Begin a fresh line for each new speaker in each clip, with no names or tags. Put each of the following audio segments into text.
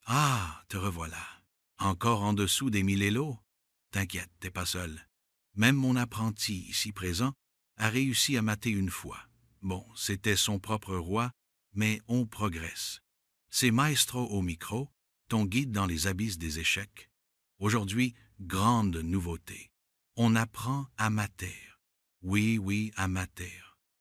Ah, te revoilà. Encore en dessous des 1000 élos? T'inquiète, t'es pas seul. Même mon apprenti, ici présent, a réussi à mater une fois. Bon, c'était son propre roi, mais on progresse. C'est Maestro au micro, ton guide dans les abysses des échecs. Aujourd'hui, grande nouveauté. On apprend à mater. Oui, oui, à mater.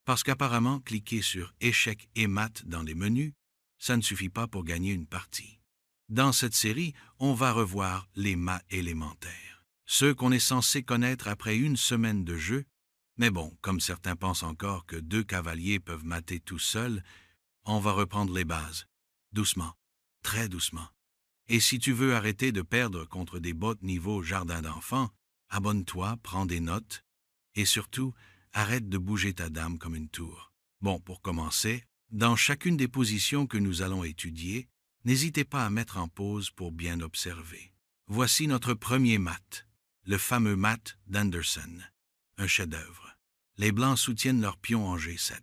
Parce qu'apparemment, cliquer sur échec et mat dans les menus, ça ne suffit pas pour gagner une partie. Dans cette série, on va revoir les mâts élémentaires, ceux qu'on est censé connaître après une semaine de jeu, mais bon, comme certains pensent encore que 2 cavaliers peuvent mater tout seuls, on va reprendre les bases, doucement, très doucement. Et si tu veux arrêter de perdre contre des bots niveau jardin d'enfants, abonne-toi, prends des notes, et surtout, arrête de bouger ta dame comme une tour. Bon, pour commencer, dans chacune des positions que nous allons étudier, n'hésitez pas à mettre en pause pour bien observer. Voici notre premier mat, le fameux mat d'Anderson, un chef-d'œuvre. Les Blancs soutiennent leur pion en G7,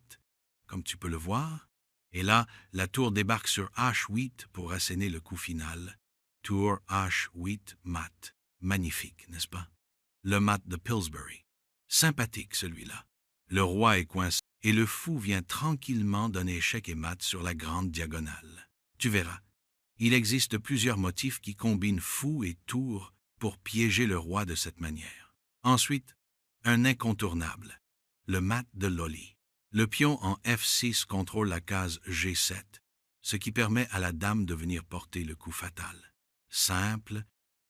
comme tu peux le voir, et là, la tour débarque sur H8 pour asséner le coup final. Tour H8 mat. Magnifique, n'est-ce pas? Le mat de Pillsbury. Sympathique celui-là. Le roi est coincé et le fou vient tranquillement donner échec et mat sur la grande diagonale. Tu verras, il existe plusieurs motifs qui combinent fou et tour pour piéger le roi de cette manière. Ensuite, un incontournable, le mat de Loli. Le pion en F6 contrôle la case G7, ce qui permet à la dame de venir porter le coup fatal. Simple,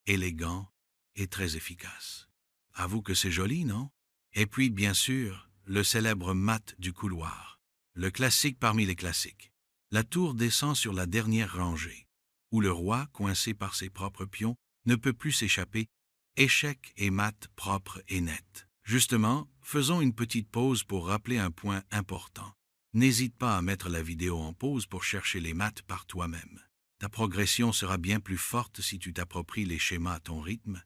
élégant et très efficace. Avoue que c'est joli, non? Et puis, bien sûr, le célèbre mat du couloir, le classique parmi les classiques. La tour descend sur la dernière rangée, où le roi, coincé par ses propres pions, ne peut plus s'échapper, échec et mat propre et net. Justement, faisons une petite pause pour rappeler un point important. N'hésite pas à mettre la vidéo en pause pour chercher les maths par toi-même. Ta progression sera bien plus forte si tu t'appropries les schémas à ton rythme.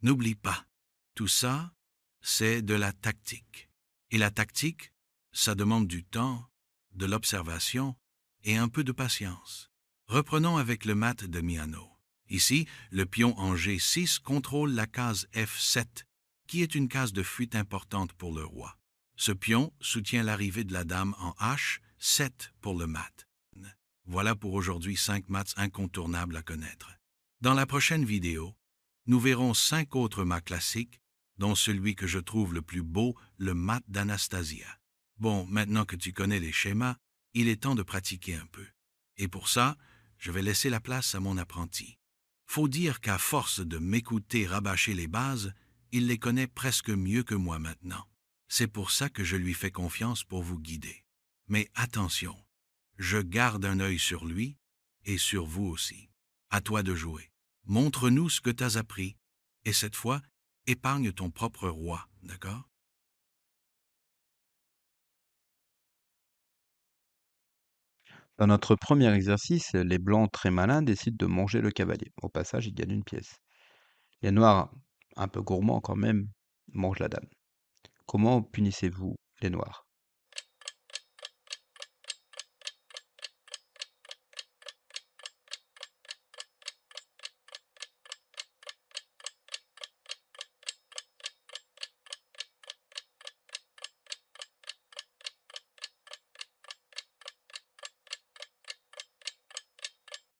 N'oublie pas, tout ça, c'est de la tactique. Et la tactique, ça demande du temps, de l'observation et un peu de patience. Reprenons avec le mat de Miano. Ici, le pion en G6 contrôle la case F7, qui est une case de fuite importante pour le roi. Ce pion soutient l'arrivée de la dame en H7 pour le mat. Voilà pour aujourd'hui 5 mats incontournables à connaître. Dans la prochaine vidéo, nous verrons 5 autres mats classiques, dont celui que je trouve le plus beau, le mat d'Anastasia. Bon, maintenant que tu connais les schémas, il est temps de pratiquer un peu. Et pour ça, je vais laisser la place à mon apprenti. Faut dire qu'à force de m'écouter rabâcher les bases, il les connaît presque mieux que moi maintenant. C'est pour ça que je lui fais confiance pour vous guider. Mais attention, je garde un œil sur lui et sur vous aussi. À toi de jouer. Montre-nous ce que t'as appris. Et cette fois, épargne ton propre roi, d'accord?
Dans notre premier exercice, les blancs très malins décident de manger le cavalier. Au passage, ils gagnent une pièce. Les noirs, un peu gourmands quand même, mangent la dame. Comment punissez-vous les noirs?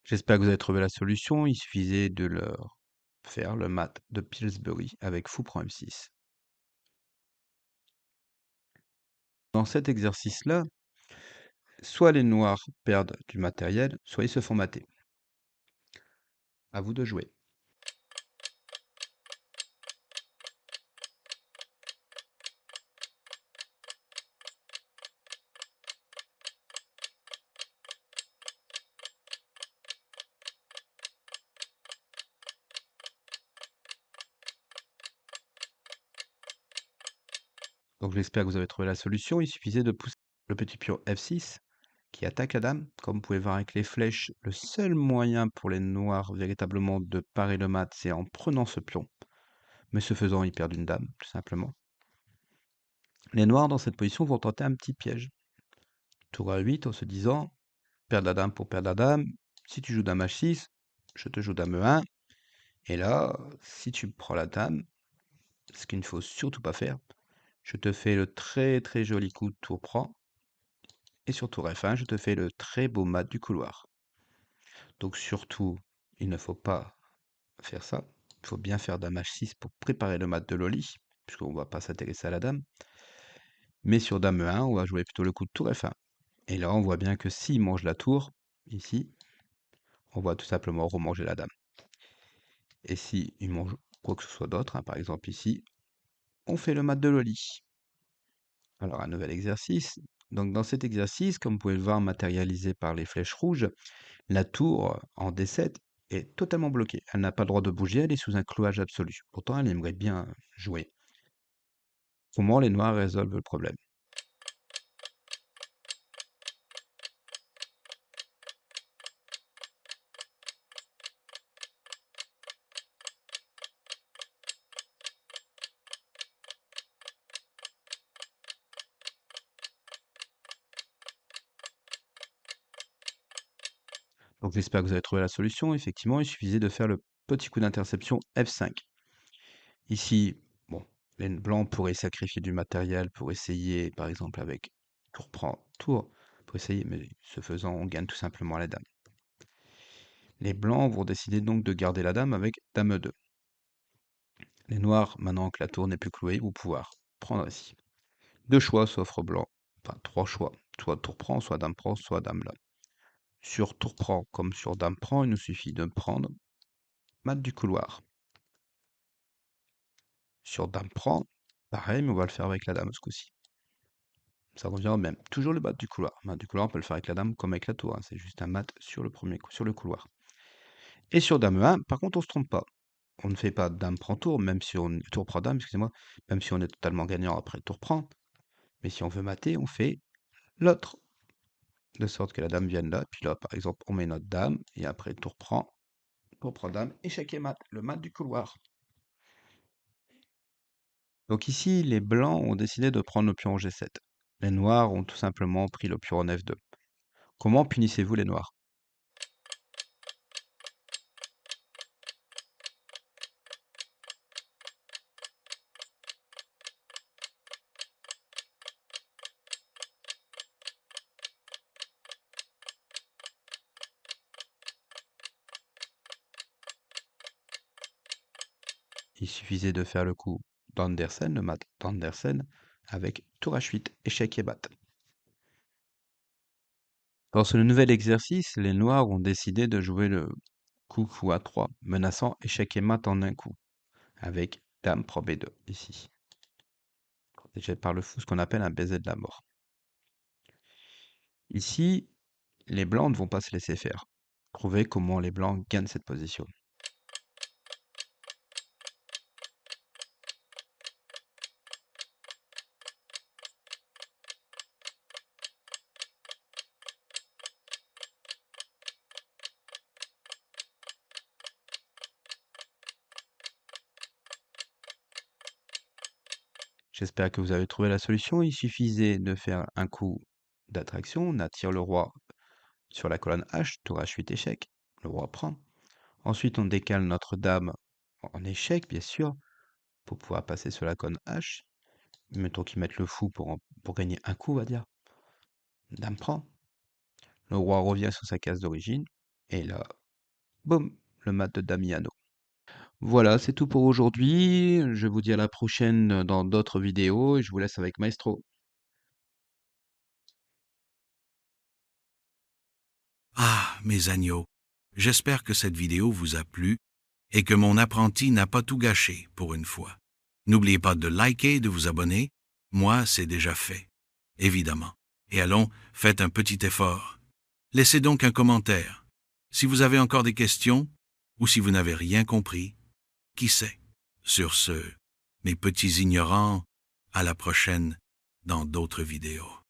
J'espère que vous avez trouvé la solution. Il suffisait de leur faire le mat de Pillsbury avec fou prend M6. Dans cet exercice-là, soit les noirs perdent du matériel, soit ils se font mater. À vous de jouer. Donc j'espère que vous avez trouvé la solution. Il suffisait de pousser le petit pion F6 qui attaque la dame. Comme vous pouvez voir avec les flèches, le seul moyen pour les noirs véritablement de parer le mat, c'est en prenant ce pion. Mais ce faisant, ils perdent une dame, tout simplement. Les noirs, dans cette position, vont tenter un petit piège. Tour A8 en se disant, perdre la dame pour perdre la dame. Si tu joues dame H6, je te joue dame E1. Et là, si tu prends la dame, ce qu'il ne faut surtout pas faire, je te fais le très très joli coup de tour prend. Et sur tour F1, je te fais le très beau mat du couloir. Donc surtout, il ne faut pas faire ça. Il faut bien faire dame H6 pour préparer le mat de Loli, puisqu'on ne va pas s'intéresser à la dame. Mais sur dame E1, on va jouer plutôt le coup de tour F1. Et là, on voit bien que s'il mange la tour, ici, on va tout simplement remanger la dame. Et s'il mange quoi que ce soit d'autre, par exemple ici, on fait le mat de Loli. Alors, un nouvel exercice. Donc, dans cet exercice, comme vous pouvez le voir matérialisé par les flèches rouges, la tour en D7 est totalement bloquée. Elle n'a pas le droit de bouger, elle est sous un clouage absolu. Pourtant, elle aimerait bien jouer. Comment les noirs résolvent le problème? Donc, j'espère que vous avez trouvé la solution. Effectivement, il suffisait de faire le petit coup d'interception F5. Ici, bon, les blancs pourraient sacrifier du matériel pour essayer, par exemple avec tour prend tour, pour essayer, mais ce faisant, on gagne tout simplement la dame. Les blancs vont décider donc de garder la dame avec dame E2. Les noirs, maintenant que la tour n'est plus clouée, vont pouvoir prendre ici. Deux choix s'offrent aux blancs, enfin trois choix, soit tour prend, soit dame là. Sur tour prend comme sur dame prend, il nous suffit de prendre mat du couloir. Sur dame prend, pareil, mais on va le faire avec la dame ce coup-ci. Ça revient au même. Toujours le mat du couloir. Mat du couloir, on peut le faire avec la dame comme avec la tour, hein. C'est juste un mat sur le premier coup, sur le couloir. Et sur dame 1, par contre, on se trompe pas. On ne fait pas dame prend tour, même si on tour prend dame, excusez-moi, même si on est totalement gagnant après tour prend. Mais si on veut mater, on fait l'autre. De sorte que la dame vienne là, puis là, par exemple, on met notre dame, et après tour prend dame, échec et mat, le mat du couloir. Donc ici, les blancs ont décidé de prendre le pion en G7. Les noirs ont tout simplement pris le pion en F2. Comment punissez-vous les noirs? Il suffisait de faire le coup d'Andersen, le mat d'Andersen, avec tour H8, échec et mat. Dans ce nouvel exercice, les noirs ont décidé de jouer le coup fou A3, menaçant échec et mat en un coup, avec dame prend B2, ici. Protégé par le fou, ce qu'on appelle un baiser de la mort. Ici, les blancs ne vont pas se laisser faire. Trouvez comment les blancs gagnent cette position. J'espère que vous avez trouvé la solution. Il suffisait de faire un coup d'attraction. On attire le roi sur la colonne H, tour H8 échec. Le roi prend. Ensuite, on décale notre dame en échec, bien sûr, pour pouvoir passer sur la colonne H. Mettons qu'ils mettent le fou pour gagner un coup, on va dire. Dame prend. Le roi revient sur sa case d'origine. Et là, boum, le mat de Damiano. Voilà, c'est tout pour aujourd'hui. Je vous dis à la prochaine dans d'autres vidéos et je vous laisse avec Maestro.
Ah, mes agneaux, j'espère que cette vidéo vous a plu et que mon apprenti n'a pas tout gâché pour une fois. N'oubliez pas de liker et de vous abonner. Moi, c'est déjà fait, évidemment. Et allons, faites un petit effort. Laissez donc un commentaire. Si vous avez encore des questions, ou si vous n'avez rien compris, qui sait? Sur ce, mes petits ignorants, à la prochaine dans d'autres vidéos.